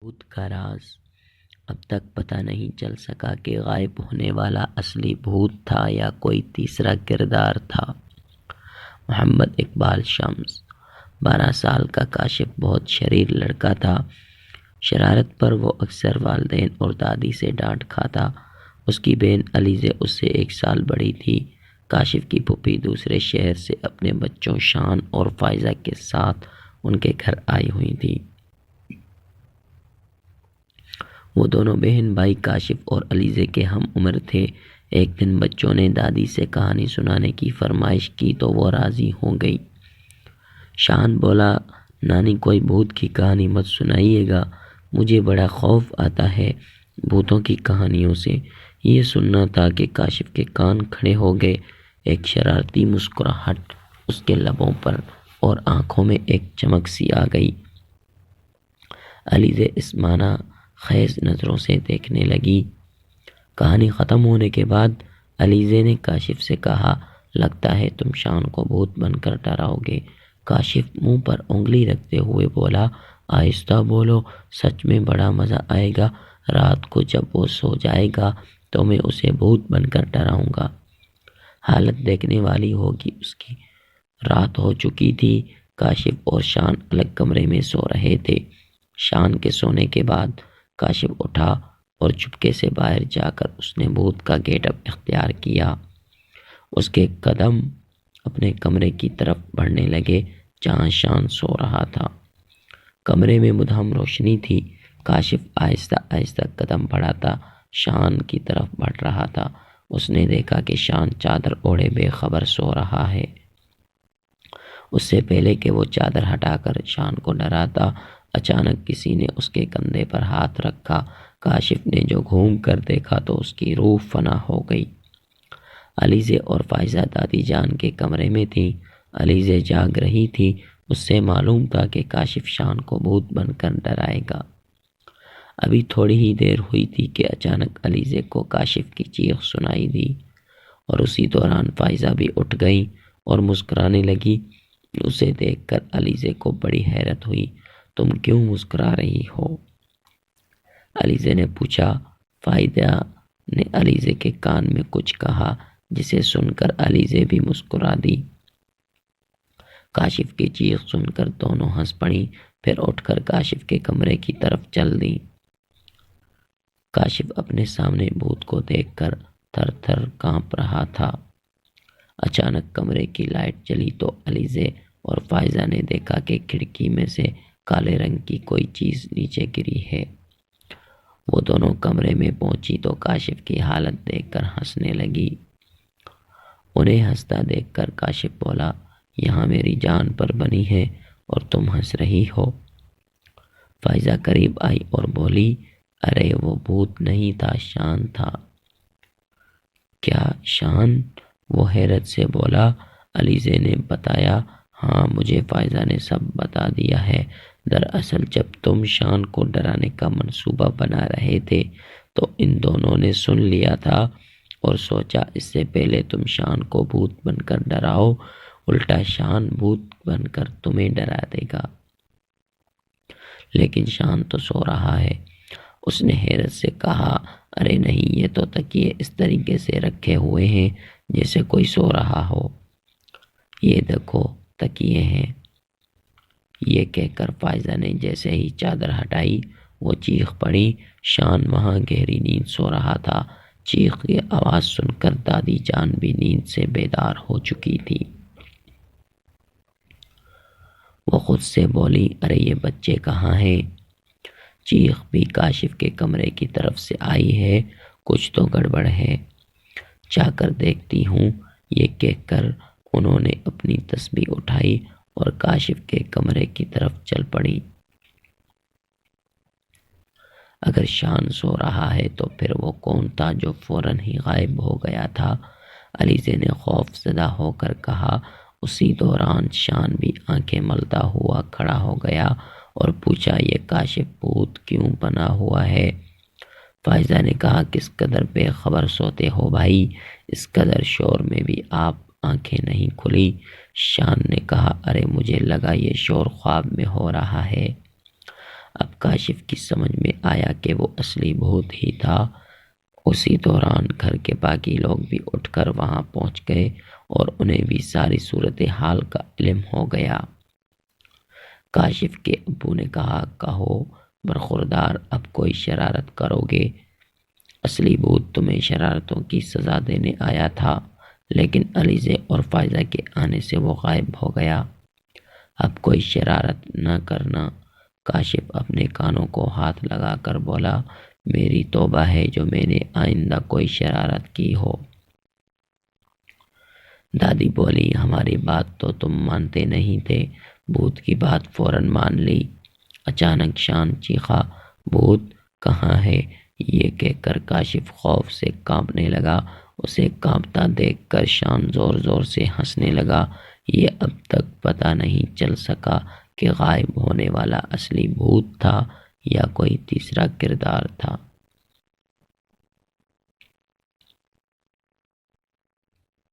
بھوت کا راز اب تک پتہ نہیں چل سکا کہ غائب ہونے والا اصلی بھوت تھا یا کوئی تیسرا کردار تھا۔ محمد اقبال شمس 12 سال کا کاشف بہت شریر لڑکا تھا۔ شرارت پر وہ اکثر والدین اور دادی سے ڈانٹ کھاتا۔ اس کی بہن علیزے اس سے 1 سال بڑی تھی۔ کاشف کی پھوپھی دوسرے شہر سے اپنے بچوں شان اور فائزہ کے ساتھ ان کے گھر آئی ہوئی تھی۔ وہ دونوں بہن بھائی کاشف اور علیزے کے ہم عمر تھے۔ ایک دن بچوں نے دادی سے کہانی سنانے کی فرمائش کی تو وہ راضی ہو گئی۔ شان بولا، نانی کوئی بھوت کی کہانی مت سنائیے گا، مجھے بڑا خوف آتا ہے بھوتوں کی کہانیوں سے۔ یہ سننا تھا کہ کاشف کے کان کھڑے ہو گئے۔ ایک شرارتی مسکراہٹ اس کے لبوں پر اور آنکھوں میں ایک چمک سی آ گئی۔ علیزے اسمانہ خیز نظروں سے دیکھنے لگی۔ کہانی ختم ہونے کے بعد علیزے نے کاشف سے کہا، لگتا ہے تم شان کو بھوت بن کر ڈراؤ گے۔ کاشف منہ پر انگلی رکھتے ہوئے بولا، آہستہ بولو، سچ میں بڑا مزہ آئے گا۔ رات کو جب وہ سو جائے گا تو میں اسے بھوت بن کر ڈراؤں گا۔ حالت دیکھنے والی ہوگی اس کی۔ رات ہو چکی تھی۔ کاشف اور شان الگ کمرے میں سو رہے تھے۔ شان کے سونے کے بعد کاشف اٹھا اور چپکے سے باہر جا کر اس نے بھوت کا گیٹ اپ اختیار کیا۔ اس کے قدم اپنے کمرے کی طرف بڑھنے لگے جہاں شان سو رہا تھا۔ کمرے میں مدھم روشنی تھی۔ کاشف آہستہ آہستہ قدم بڑھاتا شان کی طرف بڑھ رہا تھا۔ اس نے دیکھا کہ شان چادر اوڑھے بے خبر سو رہا ہے۔ اس سے پہلے کہ وہ چادر ہٹا کر شان کو ڈراتا، اچانک کسی نے اس کے کندھے پر ہاتھ رکھا۔ کاشف نے جو گھوم کر دیکھا تو اس کی روح فنا ہو گئی۔ علیزے اور فائزہ دادی جان کے کمرے میں تھی۔ علیزے جاگ رہی تھی۔ اس سے معلوم تھا کہ کاشف شان کو بھوت بن کر ڈرائے گا۔ ابھی تھوڑی ہی دیر ہوئی تھی کہ اچانک علیزے کو کاشف کی چیخ سنائی دی اور اسی دوران فائزہ بھی اٹھ گئی اور مسکرانے لگی۔ اسے دیکھ کر علیزے کو بڑی حیرت ہوئی۔ تم کیوں مسکرا رہی ہو؟ علیزے نے پوچھا۔ فائزہ نے علیزے کے کان میں کچھ کہا جسے سن کر علیزے بھی مسکرا دی۔ کاشف کی چیخ سن کر دونوں ہنس پڑیں، پھر اٹھ کر کاشف کے کمرے کی طرف چل دیں۔ کاشف اپنے سامنے بھوت کو دیکھ کر تھر تھر کانپ رہا تھا۔ اچانک کمرے کی لائٹ جلی تو علیزے اور فائزہ نے دیکھا کہ کھڑکی میں سے کالے رنگ کی کوئی چیز نیچے گری ہے۔ وہ دونوں کمرے میں پہنچی تو کاشف کی حالت دیکھ کر ہنسنے لگی۔ انہیں ہنستا دیکھ کر کاشف بولا، یہاں میری جان پر بنی ہے اور تم ہنس رہی ہو۔ فائزہ قریب آئی اور بولی، ارے وہ بھوت نہیں تھا، شان تھا۔ کیا شان؟ وہ حیرت سے بولا۔ علیزے نے بتایا، ہاں مجھے فائزہ نے سب بتا دیا ہے۔ دراصل جب تم شان کو ڈرانے کا منصوبہ بنا رہے تھے تو ان دونوں نے سن لیا تھا اور سوچا اس سے پہلے تم شان کو بھوت بن کر ڈراؤ، الٹا شان بھوت بن کر تمہیں ڈرا دے گا۔ لیکن شان تو سو رہا ہے۔ اس نے حیرت سے کہا، ارے نہیں، یہ تو تکیے اس طریقے سے رکھے ہوئے ہیں جیسے کوئی سو رہا ہو۔ یہ دیکھو تکیے ہیں۔ یہ کہہ کر فائزہ نے جیسے ہی چادر ہٹائی وہ چیخ پڑی۔ شان وہاں گہری نیند سو رہا تھا۔ چیخ کی آواز سن کر دادی جان بھی نیند سے بیدار ہو چکی تھی۔ وہ خود سے بولی، ارے یہ بچے کہاں ہیں؟ چیخ بھی کاشف کے کمرے کی طرف سے آئی ہے، کچھ تو گڑبڑ ہے، جا کر دیکھتی ہوں۔ یہ کہہ کر انہوں نے اپنی تسبیح اٹھائی اور کاشف کے کمرے کی طرف چل پڑی۔ اگر شان سو رہا ہے تو پھر وہ کون تھا جو فوراً ہی غائب ہو گیا تھا؟ علیزے نے خوف زدہ ہو کر کہا۔ اسی دوران شان بھی آنکھیں ملتا ہوا کھڑا ہو گیا اور پوچھا، یہ کاشف بھوت کیوں بنا ہوا ہے؟ فائزہ نے کہا، کس قدر بے خبر سوتے ہو بھائی، اس قدر شور میں بھی آپ آنکھیں نہیں کھلی۔ شان نے کہا، ارے مجھے لگا یہ شور خواب میں ہو رہا ہے۔ اب کاشف کی سمجھ میں آیا کہ وہ اصلی بھوت ہی تھا۔ اسی دوران گھر کے باقی لوگ بھی اٹھ کر وہاں پہنچ گئے اور انہیں بھی ساری صورتحال کا علم ہو گیا۔ کاشف کے ابو نے کہا، کہو برخوردار، اب کوئی شرارت کرو گے؟ اصلی بھوت تمہیں شرارتوں کی سزا دینے آیا تھا، لیکن علیزے اور فائزہ کے آنے سے وہ غائب ہو گیا۔ اب کوئی شرارت نہ کرنا۔ کاشف اپنے کانوں کو ہاتھ لگا کر بولا، میری توبہ ہے جو میں نے آئندہ کوئی شرارت کی ہو۔ دادی بولی، ہماری بات تو تم مانتے نہیں تھے، بھوت کی بات فوراً مان لی۔ اچانک شان چیخا، بھوت کہاں ہے؟ یہ کہہ کر کاشف خوف سے کانپنے لگا۔ اسے کانپتا دیکھ کر شان زور زور سے ہنسنے لگا۔ یہ اب تک پتہ نہیں چل سکا کہ غائب ہونے والا اصلی بھوت تھا یا کوئی تیسرا کردار تھا۔